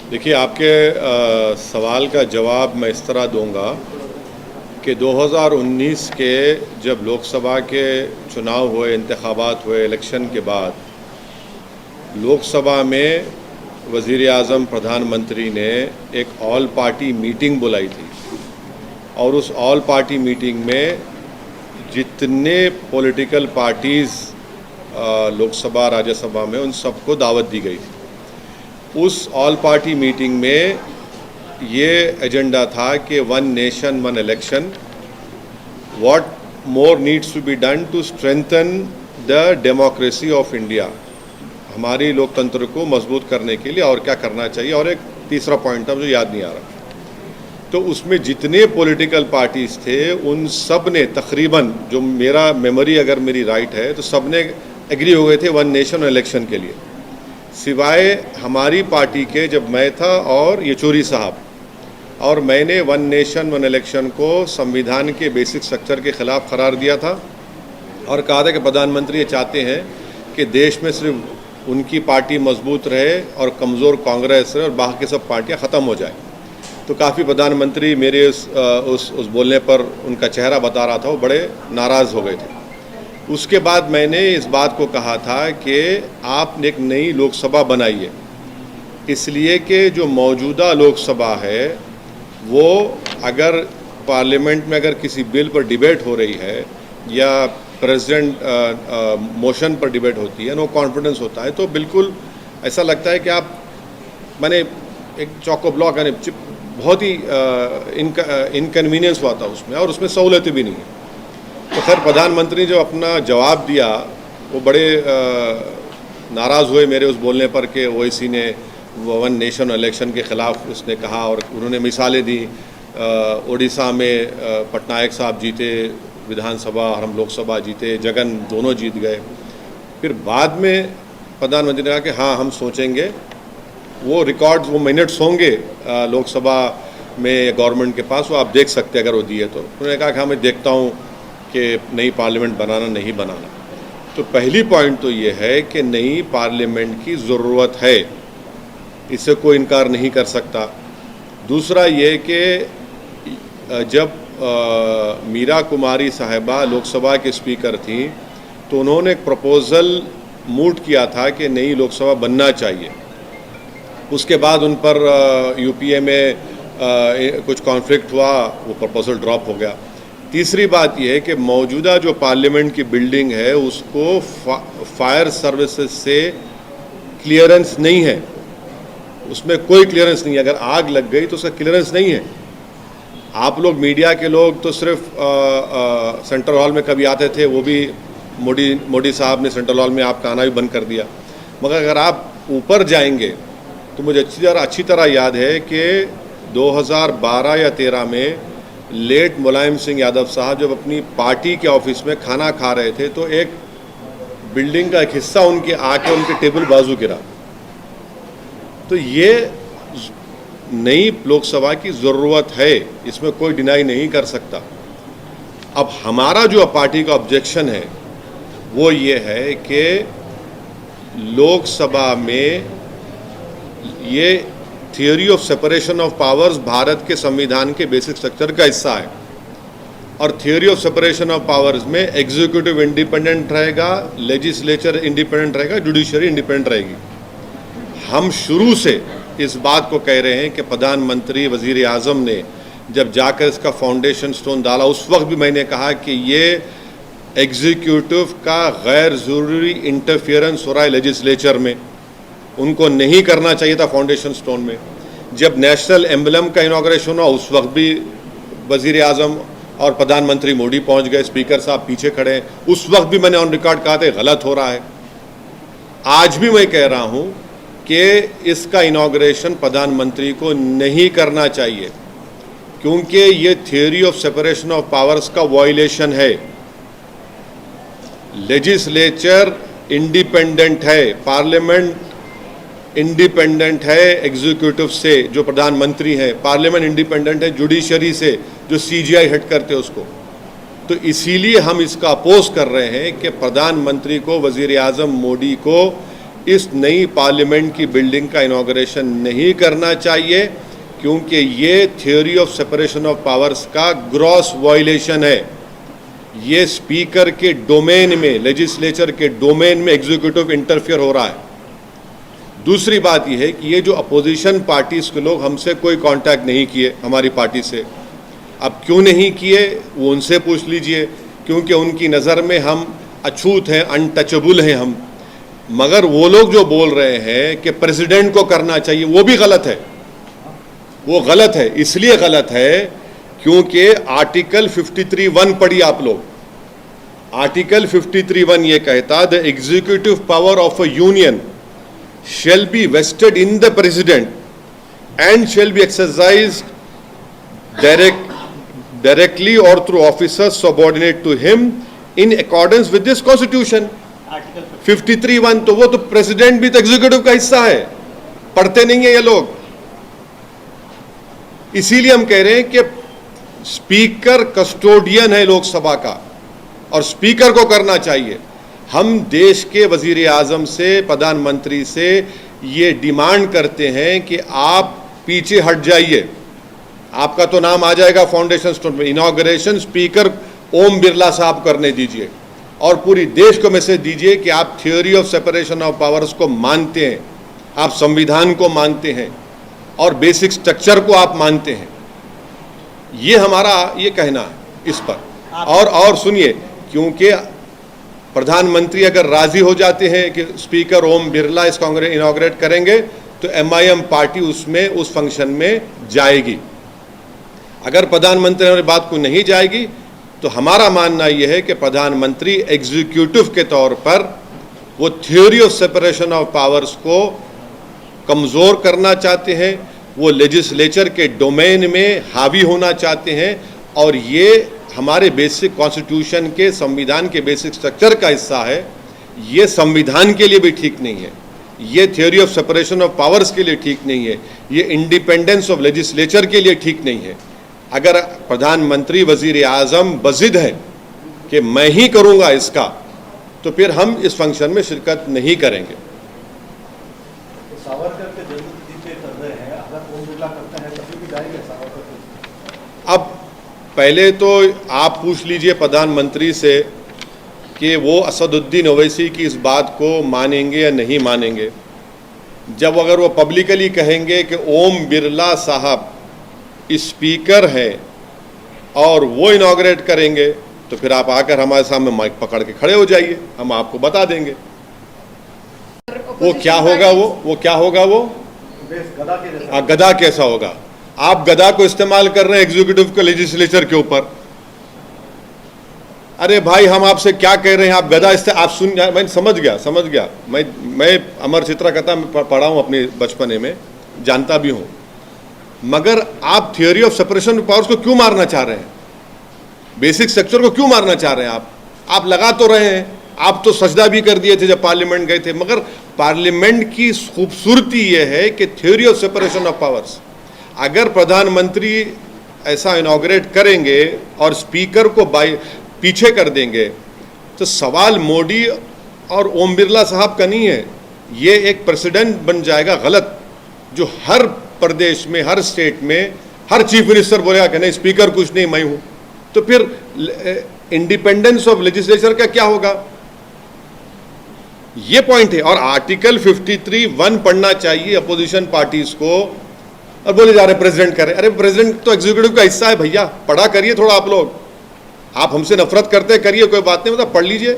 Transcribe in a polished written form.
देखिए, आपके सवाल का जवाब मैं इस तरह दूंगा कि 2019 के जब लोकसभा के चुनाव हुए, इंतखाबात हुए, इलेक्शन के बाद लोकसभा में वज़ीर आज़म प्रधानमंत्री ने एक ऑल पार्टी मीटिंग बुलाई थी और उस ऑल पार्टी मीटिंग में जितने पॉलिटिकल पार्टीज़ लोकसभा राज्यसभा में उन सबको दावत दी गई थी। उस ऑल पार्टी मीटिंग में ये एजेंडा था कि one nation one election, what more needs to be done to strengthen the democracy of India, हमारी लोकतंत्र को मजबूत करने के लिए और क्या करना चाहिए। और एक तीसरा पॉइंट था, मुझे याद नहीं आ रहा। तो उसमें जितने पॉलिटिकल पार्टीज़ थे उन सब ने तकरीबन, जो मेरा मेमोरी अगर मेरी राइट है, तो सब ने एग्री हो गए थे वन नेशन इलेक्शन के लिए, सिवाय हमारी पार्टी के। जब मैं था और येचूरी साहब, और मैंने वन नेशन वन इलेक्शन को संविधान के बेसिक स्ट्रक्चर के ख़िलाफ़ करार दिया था और कहा था कि प्रधानमंत्री ये चाहते हैं कि देश में सिर्फ उनकी पार्टी मजबूत रहे और कमज़ोर कांग्रेस रहे और बाकी सब पार्टियां ख़त्म हो जाए। तो काफ़ी प्रधानमंत्री मेरे उस बोलने पर, उनका चेहरा बता रहा था, वो बड़े नाराज़ हो गए थे। उसके बाद मैंने इस बात को कहा था कि आप एक नई लोकसभा बनाइए, इसलिए कि जो मौजूदा लोकसभा है वो अगर पार्लियामेंट में अगर किसी बिल पर डिबेट हो रही है या प्रेसिडेंट मोशन पर डिबेट होती है, नो कॉन्फिडेंस होता है, तो बिल्कुल ऐसा लगता है कि आप, मैंने एक चौको ब्लॉक, यानी बहुत ही इनकन्वीनियंस हुआ था उसमें, और उसमें सहूलतें भी नहीं है। तो खैर प्रधानमंत्री जो अपना जवाब दिया, वो बड़े नाराज़ हुए मेरे उस बोलने पर कि ओवैसी ने वन नेशन इलेक्शन के ख़िलाफ़ उसने कहा, और उन्होंने मिसालें दी। उड़ीसा में पटनायक साहब जीते विधानसभा और हम लोकसभा जीते, जगन दोनों जीत गए। फिर बाद में प्रधानमंत्री ने कहा कि हाँ, हम सोचेंगे। वो रिकॉर्ड्स, वो मिनट्स होंगे लोकसभा में गवर्नमेंट के पास, वो आप देख सकते हैं अगर वो दिए तो। उन्होंने कहा कि हाँ, मैं देखता हूँ कि नई पार्लियामेंट बनाना नहीं बनाना। तो पहली पॉइंट तो ये है कि नई पार्लियामेंट की ज़रूरत है, इससे कोई इनकार नहीं कर सकता। दूसरा ये कि जब मीरा कुमारी साहिबा लोकसभा के स्पीकर थी तो उन्होंने एक प्रपोज़ल मूव किया था कि नई लोकसभा बनना चाहिए। उसके बाद उन पर यूपीए में कुछ कॉन्फ्लिक्ट हुआ, वो प्रपोज़ल ड्रॉप हो गया। तीसरी बात यह है कि मौजूदा जो पार्लियामेंट की बिल्डिंग है उसको फायर सर्विसेज से क्लियरेंस नहीं है, उसमें कोई क्लियरेंस नहीं है। अगर आग लग गई तो उसका क्लियरेंस नहीं है। आप लोग मीडिया के लोग तो सिर्फ सेंट्रल हॉल में कभी आते थे, वो भी मोदी साहब ने सेंट्रल हॉल में आपका आना भी बंद कर दिया। मगर अगर आप ऊपर जाएंगे तो मुझे अच्छी तरह याद है कि 2012 या 13 में लेट मुलायम सिंह यादव साहब जब अपनी पार्टी के ऑफिस में खाना खा रहे थे तो एक बिल्डिंग का एक हिस्सा उनके आके उनके टेबल बाजू गिरा। तो ये नई लोकसभा की ज़रूरत है, इसमें कोई डिनाई नहीं कर सकता। अब हमारा जो पार्टी का ऑब्जेक्शन है वो ये है कि लोकसभा में ये theory of separation of powers Bharat के संविधान के बेसिक स्ट्रक्चर का हिस्सा है, और theory of separation of powers में एग्जीक्यूटिव इंडिपेंडेंट रहेगा, लेजिस्लेचर इंडिपेंडेंट रहेगा, जुडिशरी इंडिपेंडेंट रहेगी। हम शुरू से इस बात को कह रहे हैं कि प्रधानमंत्री वज़ीर आज़म ने जब जाकर इसका फाउंडेशन स्टोन डाला, उस वक्त भी मैंने कहा कि ये एग्जीक्यूटिव का गैर ज़रूरी इंटरफियरेंस हो रहा है लेजिस्लेचर में, उनको नहीं करना चाहिए था फाउंडेशन स्टोन में। जब नेशनल एम्बलम का इनॉग्रेशन हुआ उस वक्त भी वज़ीर आज़म और प्रधानमंत्री मोदी पहुंच गए, स्पीकर साहब पीछे खड़े हैं, उस वक्त भी मैंने ऑन रिकॉर्ड कहा था गलत हो रहा है। आज भी मैं कह रहा हूं कि इसका इनॉग्रेशन प्रधानमंत्री को नहीं करना चाहिए, क्योंकि ये theory of separation of powers का वायलेशन है। लेजिस्लेचर इंडिपेंडेंट है, पार्लियामेंट इंडिपेंडेंट है एग्जीक्यूटिव से जो प्रधानमंत्री है, पार्लियामेंट इंडिपेंडेंट है जुडिशरी से जो सीजीआई हेड करते हैं उसको। तो इसीलिए हम इसका अपोज कर रहे हैं कि प्रधानमंत्री को, वजीर आजम मोदी को इस नई पार्लियामेंट की बिल्डिंग का इनॉग्रेशन नहीं करना चाहिए, क्योंकि ये theory of separation of powers का ग्रॉस वायलेशन है। ये स्पीकर के डोमेन में, लेजिस्लेचर के डोमेन में एग्जीक्यूटिव इंटरफियर हो रहा है। दूसरी बात यह है कि ये जो अपोजिशन पार्टीज के लोग हमसे कोई कांटेक्ट नहीं किए, हमारी पार्टी से, अब क्यों नहीं किए वो उनसे पूछ लीजिए, क्योंकि उनकी नज़र में हम अछूत हैं, अनटचेबल हैं हम। मगर वो लोग जो बोल रहे हैं कि प्रेसिडेंट को करना चाहिए, वो भी गलत है। वो गलत है, इसलिए गलत है क्योंकि आर्टिकल 53(1) पढ़िए आप लोग। आर्टिकल 53(1) ये कहता, the executive power of a union shall be vested in the president and shall be exercised directly or through officers subordinate to him in accordance with this constitution. 53(1) तो वो तो प्रेसिडेंट भी तो एग्जीक्यूटिव का हिस्सा है, पढ़ते नहीं है ये लोग। इसीलिए हम कह रहे हैं कि स्पीकर कस्टोडियन है लोकसभा का और स्पीकर को करना चाहिए। हम देश के वजीर आजम से, प्रधानमंत्री से ये डिमांड करते हैं कि आप पीछे हट जाइए। आपका तो नाम आ जाएगा फाउंडेशन स्टोन में, इनॉग्रेशन स्पीकर ओम बिरला साहब करने दीजिए और पूरी देश को मैसेज दीजिए कि आप theory of separation of powers को मानते हैं, आप संविधान को मानते हैं और बेसिक स्ट्रक्चर को आप मानते हैं। ये हमारा ये कहना है इस पर। और सुनिए, क्योंकि प्रधानमंत्री अगर राजी हो जाते हैं कि स्पीकर ओम बिरला इस कांग्रेस इनॉग्रेट करेंगे तो MIM पार्टी उसमें उस फंक्शन में जाएगी। अगर प्रधानमंत्री हमारी बात को नहीं जाएगी तो हमारा मानना यह है कि प्रधानमंत्री एग्जीक्यूटिव के तौर पर वो theory of separation of powers को कमज़ोर करना चाहते हैं, वो लेजिस्लेचर के डोमेन में हावी होना चाहते हैं और ये हमारे बेसिक कॉन्स्टिट्यूशन के, संविधान के बेसिक स्ट्रक्चर का हिस्सा है। ये संविधान के लिए भी ठीक नहीं है, ये theory of separation of powers के लिए ठीक नहीं है, ये इंडिपेंडेंस ऑफ लेजिस्लेचर के लिए ठीक नहीं है। अगर प्रधानमंत्री वजीर आजम बजिद है कि मैं ही करूंगा इसका, तो फिर हम इस फंक्शन में शिरकत नहीं करेंगे। सावरकर के जन्मदिन पे कर रहे हैं, अगर ओम बिरला करते हैं तभी भी जाएंगे सावरकर? अब पहले तो आप पूछ लीजिए प्रधानमंत्री से कि वो असदुद्दीन ओवैसी की इस बात को मानेंगे या नहीं मानेंगे। जब अगर वो पब्लिकली कहेंगे कि ओम बिरला साहब स्पीकर हैं और वो इनॉग्रेट करेंगे, तो फिर आप आकर हमारे सामने माइक पकड़ के खड़े हो जाइए, हम आपको बता देंगे वो क्या होगा। वो क्या होगा, वो गधा के जैसा। गधा कैसा होगा? आप गधा को इस्तेमाल कर रहे हैं एग्जीक्यूटिव के लेजिस्लेचर के ऊपर। अरे भाई, हम आपसे क्या कह रहे हैं, आप गधा आप सुन, मैं समझ गया। मैं अमर चित्रा कथा में पढ़ा हूं अपने बचपने में, जानता भी हूं। मगर आप theory of separation of powers को क्यों मारना चाह रहे हैं? बेसिक स्ट्रक्चर को क्यों मारना चाह रहे हैं? आप लगा तो रहे हैं, आप तो सजदा भी कर दिए थे जब पार्लियामेंट गए थे। मगर पार्लियामेंट की खूबसूरती यह है कि theory of separation of powers, अगर प्रधानमंत्री ऐसा इनॉग्रेट करेंगे और स्पीकर को पीछे कर देंगे, तो सवाल मोदी और ओम बिरला साहब का नहीं है, ये एक प्रेसिडेंट बन जाएगा गलत, जो हर प्रदेश में, हर स्टेट में हर चीफ मिनिस्टर बोलेगा कि नहीं स्पीकर कुछ नहीं, मैं हूं। तो फिर इंडिपेंडेंस ऑफ लेजिस्लेचर का क्या होगा? ये पॉइंट है। और आर्टिकल 53(1) पढ़ना चाहिए अपोजिशन पार्टीज को, और बोले जा रहे प्रेसिडेंट करे। अरे प्रेसिडेंट तो एग्जीक्यूटिव का हिस्सा है भैया, पढ़ा करिए थोड़ा आप लोग। आप हमसे नफरत करते करिए, कोई बात नहीं, मतलब पढ़ लीजिए।